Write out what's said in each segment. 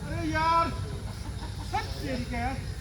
अरे यार तेरी क्या है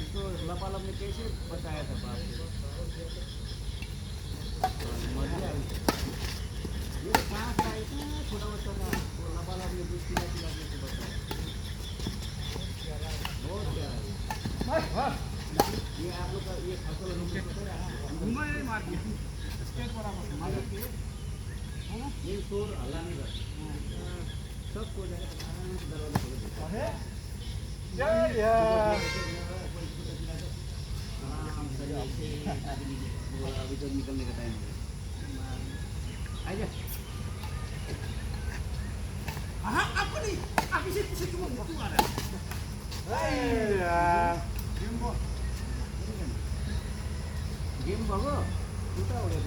इसको लपालप ने कैसे बताया था बाप ये कहाँ का इतना छोटा बच्चा था लपालप ने दूध पिलाने को बताया बहुत प्यारा ये आप लोग का ये फसल मार दिया ये शोर हल्ला नहीं कर सब हो जाएगा दरवाजा अभी तो निकलने का टाइम आइए हाँ आपको नहीं आप इसे क्यों आ रहा है गेम बघो कुठं आवडेल